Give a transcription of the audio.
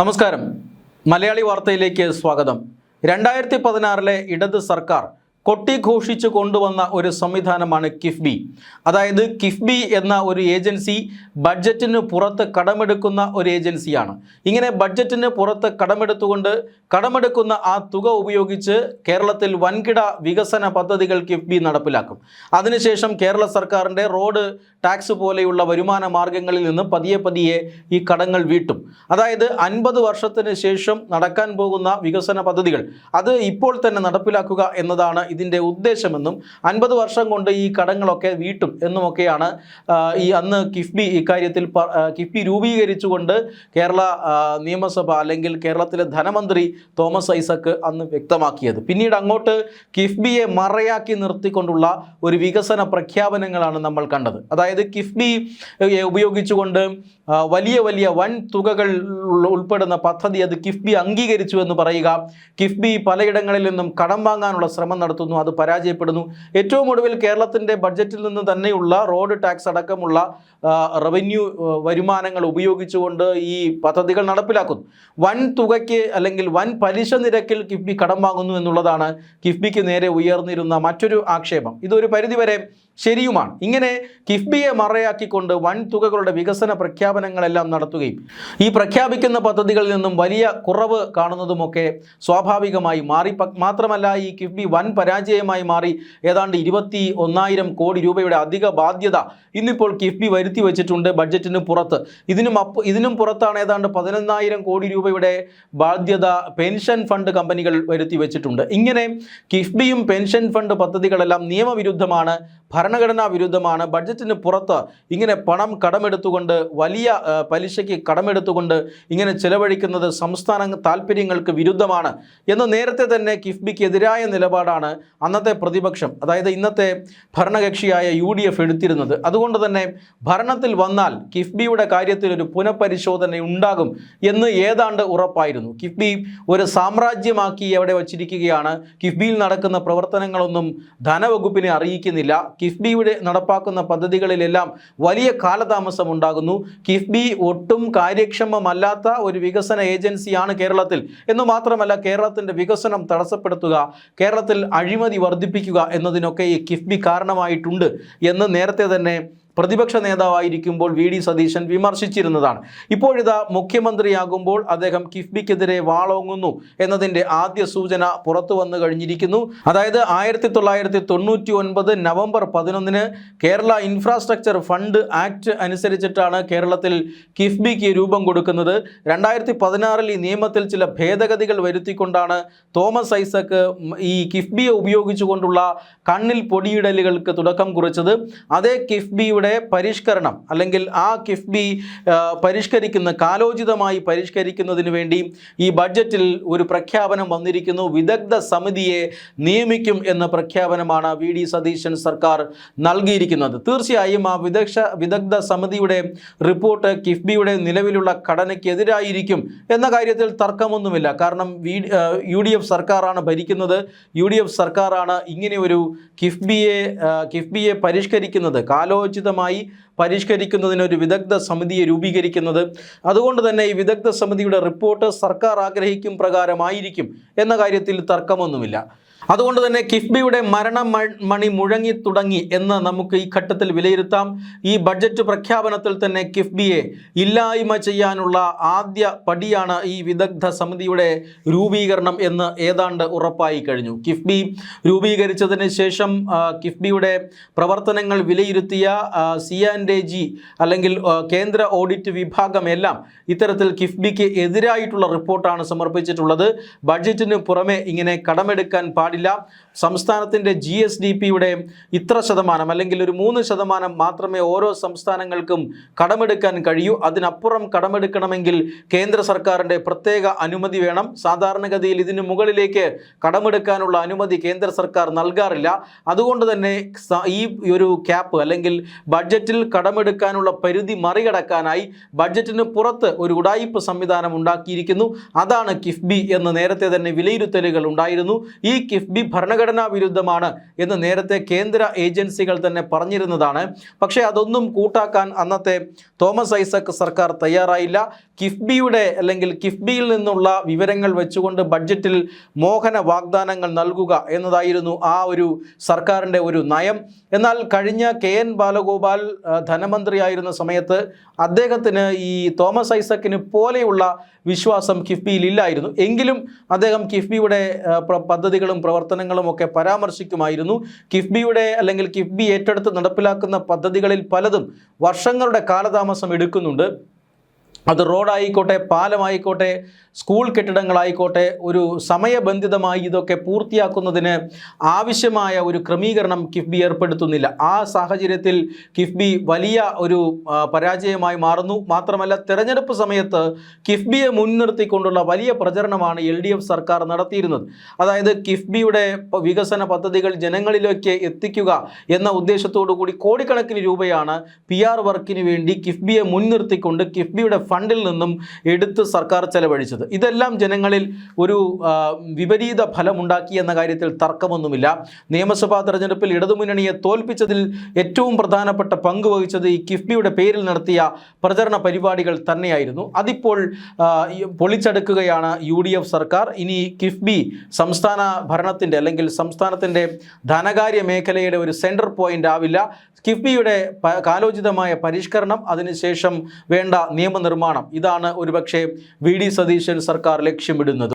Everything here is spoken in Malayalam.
നമസ്കാരം. മലയാളി വാർത്തയിലേക്ക് സ്വാഗതം. 2016 ഇടത് സർക്കാർ കൊട്ടിഘോഷിച്ചു കൊണ്ടുവന്ന ഒരു സംവിധാനമാണ് കിഫ്ബി. അതായത് കിഫ്ബി എന്ന ഒരു ഏജൻസി ബഡ്ജറ്റിന് പുറത്ത് കടമെടുക്കുന്ന ഒരു ഏജൻസിയാണ്. ഇങ്ങനെ ബഡ്ജറ്റിന് പുറത്ത് കടമെടുക്കുന്ന ആ തുക ഉപയോഗിച്ച് കേരളത്തിൽ വൻകിട വികസന പദ്ധതികൾ കിഫ്ബി നടപ്പിലാക്കും. അതിനുശേഷം കേരള സർക്കാരിൻ്റെ റോഡ് ടാക്സ് പോലെയുള്ള വരുമാന മാർഗങ്ങളിൽ നിന്ന് പതിയെ ഈ കടങ്ങൾ വീട്ടും. അതായത് 50 വർഷത്തിന് ശേഷം നടക്കാൻ പോകുന്ന വികസന പദ്ധതികൾ അത് ഇപ്പോൾ തന്നെ നടപ്പിലാക്കുക എന്നതാണ് ഇതിൻ്റെ ഉദ്ദേശമെന്നും 50 വർഷം കൊണ്ട് ഈ കടങ്ങളൊക്കെ വീട്ടും എന്നുമൊക്കെയാണ് ഈ അന്ന് കിഫ്ബി ഇക്കാര്യത്തിൽ കിഫ്ബി രൂപീകരിച്ചുകൊണ്ട് കേരള നിയമസഭ അല്ലെങ്കിൽ കേരളത്തിലെ ധനമന്ത്രി തോമസ് ഐസക് അന്ന് വ്യക്തമാക്കിയത്. പിന്നീട് അങ്ങോട്ട് കിഫ്ബിയെ മറയാക്കി നിർത്തിക്കൊണ്ടുള്ള ഒരു വികസന പ്രഖ്യാപനങ്ങളാണ് നമ്മൾ കണ്ടത്. അതായത് കിഫ്ബി ഉപയോഗിച്ചുകൊണ്ട് വലിയ വൻ തുകകൾ ഉൾപ്പെടുന്ന പദ്ധതി അത് കിഫ്ബി അംഗീകരിച്ചു എന്ന് പറയുക, കിഫ്ബി പലയിടങ്ങളിൽ നിന്നും കടം വാങ്ങാനുള്ള ശ്രമം നടത്തുന്നു, അത് പരാജയപ്പെടുന്നു. ഏറ്റവും ഒടുവിൽ കേരളത്തിൻ്റെ ബഡ്ജറ്റിൽ നിന്ന് തന്നെയുള്ള റോഡ് ടാക്സ് അടക്കമുള്ള റവന്യൂ വരുമാനങ്ങൾ ഉപയോഗിച്ചുകൊണ്ട് ഈ പദ്ധതികൾ നടപ്പിലാക്കുന്നു. വൻ തുകയ്ക്ക് അല്ലെങ്കിൽ വൻ പലിശ നിരക്കിൽ കിഫ്ബി കടം വാങ്ങുന്നു എന്നുള്ളതാണ് കിഫ്ബിക്ക് നേരെ ഉയർന്നിരുന്ന മറ്റൊരു ആക്ഷേപം. ഇതൊരു പരിധിവരെ ശരിയുമാണ്. ഇങ്ങനെ കിഫ്ബിയെ മറയാക്കിക്കൊണ്ട് വൻ തുകകളുടെ വികസന പ്രഖ്യാപനങ്ങളെല്ലാം നടത്തുകയും ഈ പ്രഖ്യാപിക്കുന്ന പദ്ധതികളിൽ നിന്നും വലിയ കുറവ് കാണുന്നതുമൊക്കെ സ്വാഭാവികമായി മാറി. മാത്രമല്ല ഈ കിഫ്ബി വൻ പരാജയമായി മാറി. ഏതാണ്ട് 21,000 കോടി രൂപയുടെ അധിക ബാധ്യത ഇന്നിപ്പോൾ കിഫ്ബി വരുത്തി വച്ചിട്ടുണ്ട് ബഡ്ജറ്റിന് പുറത്ത്. ഇതിനും പുറത്താണ് ഏതാണ്ട് 11,000 കോടി രൂപയുടെ ബാധ്യത പെൻഷൻ ഫണ്ട് കമ്പനികൾ വരുത്തി വെച്ചിട്ടുണ്ട്. ഇങ്ങനെ കിഫ്ബിയും പെൻഷൻ ഫണ്ട് പദ്ധതികളെല്ലാം നിയമവിരുദ്ധമാണ്, ഭരണഘടനാ വിരുദ്ധമാണ്. ബഡ്ജറ്റിന് പുറത്ത് ഇങ്ങനെ പണം കടമെടുത്തുകൊണ്ട് വലിയ പലിശയ്ക്ക് കടമെടുത്തുകൊണ്ട് ഇങ്ങനെ ചെലവഴിക്കുന്നത് സംസ്ഥാന താല്പര്യങ്ങൾക്ക് വിരുദ്ധമാണ് എന്ന് നേരത്തെ തന്നെ കിഫ്ബിക്ക് എതിരായ നിലപാടാണ് അന്നത്തെ പ്രതിപക്ഷം, അതായത് ഇന്നത്തെ ഭരണകക്ഷിയായ UDF എടുത്തിരുന്നത്. അതുകൊണ്ട് തന്നെ ഭരണത്തിൽ വന്നാൽ കിഫ്ബിയുടെ കാര്യത്തിൽ ഒരു പുനഃപരിശോധന ഉണ്ടാകും എന്ന് ഏതാണ്ട് ഉറപ്പായിരുന്നു. കിഫ്ബി ഒരു സാമ്രാജ്യമാക്കി എവിടെ വച്ചിരിക്കുകയാണ്. കിഫ്ബിയിൽ നടക്കുന്ന പ്രവർത്തനങ്ങളൊന്നും ധനവകുപ്പിനെ അറിയിക്കുന്നില്ല. കിഫ്ബിയുടെ നടപ്പാക്കുന്ന പദ്ധതികളിലെല്ലാം വലിയ കാലതാമസം ഉണ്ടാകുന്നു. കിഫ്ബി ഒട്ടും കാര്യക്ഷമമല്ലാത്ത ഒരു വികസന ഏജൻസിയാണ് കേരളത്തിൽ എന്ന് മാത്രമല്ല, കേരളത്തിൻ്റെ വികസനം തടസ്സപ്പെടുത്തുക, കേരളത്തിൽ അഴിമതി വർദ്ധിപ്പിക്കുക എന്നതിനൊക്കെ ഈ കിഫ്ബി കാരണമായിട്ടുണ്ട് എന്ന് നേരത്തെ തന്നെ പ്രതിപക്ഷ നേതാവായിരിക്കുമ്പോൾ VD സതീശൻ വിമർശിച്ചിരുന്നതാണ്. ഇപ്പോഴിതാ മുഖ്യമന്ത്രിയാകുമ്പോൾ അദ്ദേഹം കിഫ്ബിക്കെതിരെ വാളോങ്ങുന്നു എന്നതിൻ്റെ ആദ്യ സൂചന പുറത്തു വന്നു കഴിഞ്ഞിരിക്കുന്നു. അതായത് 1999 November 11 Kerala infrastructure fund act അനുസരിച്ചിട്ടാണ് കേരളത്തിൽ കിഫ്ബിക്ക് രൂപം കൊടുക്കുന്നത്. 2016 ഈ നിയമത്തിൽ ചില ഭേദഗതികൾ വരുത്തിക്കൊണ്ടാണ് തോമസ് ഐസക് ഈ കിഫ്ബിയെ ഉപയോഗിച്ചുകൊണ്ടുള്ള കണ്ണിൽ പൊടിയിടലുകൾക്ക് തുടക്കം കുറിച്ചത്. അതേ കിഫ്ബിയുടെ പരിഷ്കരണം അല്ലെങ്കിൽ ആ കിഫ്ബി കാലോചിതമായി പരിഷ്കരിക്കുന്നതിന് വേണ്ടി ഈ ബഡ്ജറ്റിൽ ഒരു പ്രഖ്യാപനം വന്നിരിക്കുന്നു. വിദഗ്ധ സമിതിയെ നിയമിക്കും എന്ന പ്രഖ്യാപനമാണ് VD സതീശൻ സർക്കാർ നൽകിയിരിക്കുന്നത്. തീർച്ചയായും ആ വിദഗ്ധ സമിതിയുടെ റിപ്പോർട്ട് കിഫ്ബിയുടെ നിലവിലുള്ള ഘടനയ്ക്കെതിരായിരിക്കും എന്ന കാര്യത്തിൽ തർക്കമൊന്നുമില്ല. കാരണം UDF സർക്കാരാണ് ഭരിക്കുന്നത്. UDF സർക്കാരാണ് ഇങ്ങനെ ഒരു കിഫ്ബിയെ പരിഷ്കരിക്കുന്നത്, കാലോചിതമായി പരിഷ്കരിക്കുന്നതിനൊരു വിദഗ്ധ സമിതിയെ രൂപീകരിക്കുന്നത്. അതുകൊണ്ട് തന്നെ ഈ വിദഗ്ധ സമിതിയുടെ റിപ്പോർട്ട് സർക്കാർ ആഗ്രഹിക്കും പ്രകാരമായിരിക്കും എന്ന കാര്യത്തിൽ തർക്കമൊന്നുമില്ല. അതുകൊണ്ട് തന്നെ കിഫ്ബിയുടെ മരണമണി മുഴങ്ങി തുടങ്ങി എന്ന് നമുക്ക് ഈ ഘട്ടത്തിൽ വിലയിരുത്താം. ഈ ബഡ്ജറ്റ് പ്രഖ്യാപനത്തിൽ തന്നെ കിഫ്ബിയെ ഇല്ലായ്മ ചെയ്യാനുള്ള ആദ്യ പടിയാണ് ഈ വിദഗ്ധ സമിതിയുടെ രൂപീകരണം എന്ന് ഏതാണ്ട് ഉറപ്പായി കഴിഞ്ഞു. കിഫ്ബി രൂപീകരിച്ചതിന് ശേഷം കിഫ്ബിയുടെ പ്രവർത്തനങ്ങൾ വിലയിരുത്തിയ C&AG അല്ലെങ്കിൽ കേന്ദ്ര ഓഡിറ്റ് വിഭാഗം എല്ലാം ഇത്തരത്തിൽ കിഫ്ബിക്ക് എതിരായിട്ടുള്ള റിപ്പോർട്ടാണ് സമർപ്പിച്ചിട്ടുള്ളത്. ബഡ്ജറ്റിന് പുറമെ ഇങ്ങനെ കടമെടുക്കാൻ പാടില്ല, സംസ്ഥാനത്തിൻ്റെ GSDPയുടെ ഇത്ര ശതമാനം അല്ലെങ്കിൽ ഒരു 3% മാത്രമേ ഓരോ സംസ്ഥാനങ്ങൾക്കും കടമെടുക്കാൻ കഴിയൂ. അതിനപ്പുറം കടമെടുക്കണമെങ്കിൽ കേന്ദ്ര സർക്കാരിൻ്റെ പ്രത്യേക അനുമതി വേണം. സാധാരണഗതിയിൽ ഇതിന് മുകളിലേക്ക് കടമെടുക്കാനുള്ള അനുമതി കേന്ദ്ര സർക്കാർ നൽകാറില്ല. അതുകൊണ്ട് തന്നെ ഈ ഒരു ക്യാപ്പ് അല്ലെങ്കിൽ ബഡ്ജറ്റിൽ കടമെടുക്കാനുള്ള പരിധി മറികടക്കാനായി ബഡ്ജറ്റിന് പുറത്ത് ഒരു ഉഡായിപ്പ് സംവിധാനം ഉണ്ടാക്കിയിരിക്കുന്നു. അതാണ് കിഫ്ബി എന്ന് നേരത്തെ തന്നെ വിലയിരുത്തലുകൾ ഉണ്ടായിരുന്നു. ഈ കിഫ്ബി ഭരണഘടനാ വിരുദ്ധമാണ് എന്ന് നേരത്തെ കേന്ദ്ര ഏജൻസികൾ തന്നെ പറഞ്ഞിരുന്നതാണ്. പക്ഷേ അതൊന്നും കൂട്ടാക്കാൻ അന്നത്തെ തോമസ് ഐസക് സർക്കാർ തയ്യാറായില്ല. കിഫ്ബിയുടെ അല്ലെങ്കിൽ കിഫ്ബിയിൽ നിന്നുള്ള വിവരങ്ങൾ വെച്ചുകൊണ്ട് ബഡ്ജറ്റിൽ മോഹന വാഗ്ദാനങ്ങൾ നൽകുക എന്നതായിരുന്നു ആ ഒരു സർക്കാരിൻ്റെ ഒരു നയം. എന്നാൽ കഴിഞ്ഞ KN ബാലഗോപാൽ ധനമന്ത്രിയായിരുന്ന സമയത്ത് അദ്ദേഹത്തിന് ഈ തോമസ് ഐസക്കിന് പോലെയുള്ള വിശ്വാസം കിഫ്ബിയിൽ ഇല്ലായിരുന്നു. എങ്കിലും അദ്ദേഹം കിഫ്ബിയുടെ പദ്ധതികളും പ്രവർത്തനങ്ങളും ഒക്കെ പരാമർശിക്കുമായിരുന്നു. കിഫ്ബിയുടെ അല്ലെങ്കിൽ കിഫ്ബി ഏറ്റെടുത്ത് നടപ്പിലാക്കുന്ന പദ്ധതികളിൽ പലതും വർഷങ്ങളുടെ കാലതാമസം എടുക്കുന്നുണ്ട്. അത് റോഡായിക്കോട്ടെ, പാലമായിക്കോട്ടെ, സ്കൂൾ കെട്ടിടങ്ങളായിക്കോട്ടെ, ഒരു സമയബന്ധിതമായി ഇതൊക്കെ പൂർത്തിയാക്കുന്നതിന് ആവശ്യമായ ഒരു ക്രമീകരണം കിഫ്ബി ഏർപ്പെടുത്തുന്നില്ല. ആ സാഹചര്യത്തിൽ കിഫ്ബി വലിയ ഒരു പരാജയമായി മാറുന്നു. മാത്രമല്ല, തെരഞ്ഞെടുപ്പ് സമയത്ത് കിഫ്ബിയെ മുൻനിർത്തിക്കൊണ്ടുള്ള വലിയ പ്രചരണമാണ് LDF സർക്കാർ നടത്തിയിരുന്നത്. അതായത് കിഫ്ബിയുടെ വികസന പദ്ധതികൾ ജനങ്ങളിലേക്ക് എത്തിക്കുക എന്ന ഉദ്ദേശത്തോടു കൂടി കോടിക്കണക്കിന് രൂപയാണ് PR വർക്കിന് വേണ്ടി കിഫ്ബിയെ മുൻനിർത്തിക്കൊണ്ട് കിഫ്ബിയുടെ ഫണ്ടിൽ നിന്നും എടുത്ത് സർക്കാർ ചെലവഴിച്ചത്. ഇതെല്ലാം ജനങ്ങളിൽ ഒരു വിപരീത ഫലമുണ്ടാക്കി എന്ന കാര്യത്തിൽ തർക്കമൊന്നുമില്ല. നിയമസഭാ തെരഞ്ഞെടുപ്പിൽ ഇടതുമുന്നണിയെ തോൽപ്പിച്ചതിൽ ഏറ്റവും പ്രധാനപ്പെട്ട പങ്ക് വഹിച്ചത് ഈ കിഫ്ബിയുടെ പേരിൽ നടത്തിയ പ്രചരണ പരിപാടികൾ തന്നെയായിരുന്നു. അതിപ്പോൾ പൊളിച്ചെടുക്കുകയാണ് UDF സർക്കാർ. ഇനി കിഫ്ബി സംസ്ഥാന ഭരണത്തിൻ്റെ അല്ലെങ്കിൽ സംസ്ഥാനത്തിൻ്റെ ധനകാര്യ മേഖലയുടെ ഒരു സെൻറ്റർ പോയിൻ്റ് ആവില്ല. കിഫ്ബിയുടെ കാലോചിതമായ പരിഷ്കരണം, അതിനുശേഷം വേണ്ട നിയമനിർമ്മാണം, ഇതാണ് ഒരുപക്ഷെ VD സതീശൻ സർക്കാർ ലക്ഷ്യമിടുന്നത്.